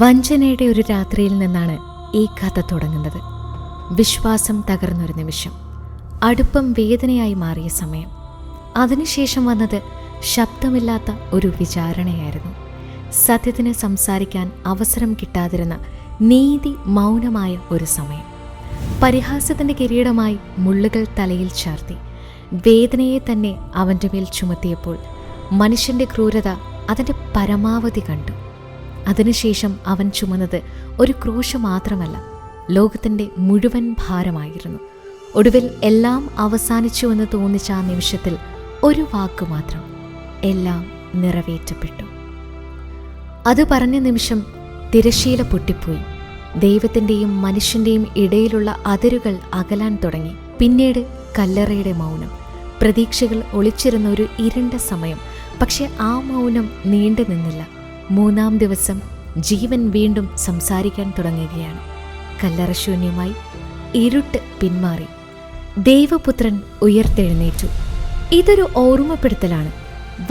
വഞ്ചനയുടെ ഒരു രാത്രിയിൽ നിന്നാണ് ഈ കഥ തുടങ്ങുന്നത്. വിശ്വാസം തകർന്നൊരു നിമിഷം, അടുപ്പം വേദനയായി മാറിയ സമയം. അതിനുശേഷം വന്നത് ശബ്ദമില്ലാത്ത ഒരു വിചാരണയായിരുന്നു. സത്യത്തിന് സംസാരിക്കാൻ അവസരം കിട്ടാതിരുന്ന നീതി മൗനമായ ഒരു സമയം. പരിഹാസത്തിൻ്റെ കിരീടമായി മുള്ളുകൾ തലയിൽ ചാർത്തി വേദനയെ തന്നെ അവൻ്റെ മേൽ ചുമത്തിയപ്പോൾ മനുഷ്യൻ്റെ ക്രൂരത അതിൻ്റെ പരമാവധി കണ്ടു. അതിനുശേഷം അവൻ ചുമന്നത് ഒരു ക്രൂശ് മാത്രമല്ല, ലോകത്തിൻ്റെ മുഴുവൻ ഭാരമായിരുന്നു. ഒടുവിൽ എല്ലാം അവസാനിച്ചുവെന്ന് തോന്നിച്ച ആ നിമിഷത്തിൽ ഒരു വാക്കു മാത്രം: എല്ലാം നിറവേറ്റപ്പെട്ടു. അത് പറഞ്ഞ നിമിഷം തിരശ്ശീല പൊട്ടിപ്പോയി. ദൈവത്തിൻ്റെയും മനുഷ്യൻ്റെയും ഇടയിലുള്ള അതിരുകൾ അകലാൻ തുടങ്ങി. പിന്നീട് കല്ലറയുടെ മൗനം, പ്രതീക്ഷകൾ ഒളിച്ചിരുന്ന ഒരു ഇരുണ്ട സമയം. പക്ഷെ ആ മൗനം നീണ്ടു നിന്നില്ല. 3-ാം ദിവസം ജീവൻ വീണ്ടും സംസാരിക്കാൻ തുടങ്ങുകയാണ്. കല്ലറ ശൂന്യമായി, ഇരുട്ട് പിന്മാറി, ദൈവപുത്രൻ ഉയർത്തെഴുന്നേറ്റു. ഇതൊരു ഓർമ്മപ്പെടുത്തലാണ്.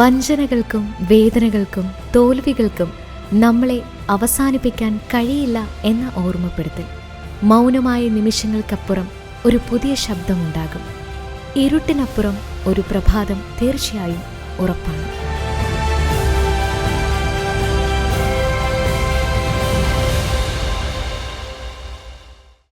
വഞ്ചനകൾക്കും വേദനകൾക്കും തോൽവികൾക്കും നമ്മളെ അവസാനിപ്പിക്കാൻ കഴിയില്ല എന്ന ഓർമ്മപ്പെടുത്തൽ. മൗനമായ നിമിഷങ്ങൾക്കപ്പുറം ഒരു പുതിയ ശബ്ദമുണ്ടാകും. ഇരുട്ടിനപ്പുറം ഒരു പ്രഭാതം തീർച്ചയായും ഉറപ്പാണ്.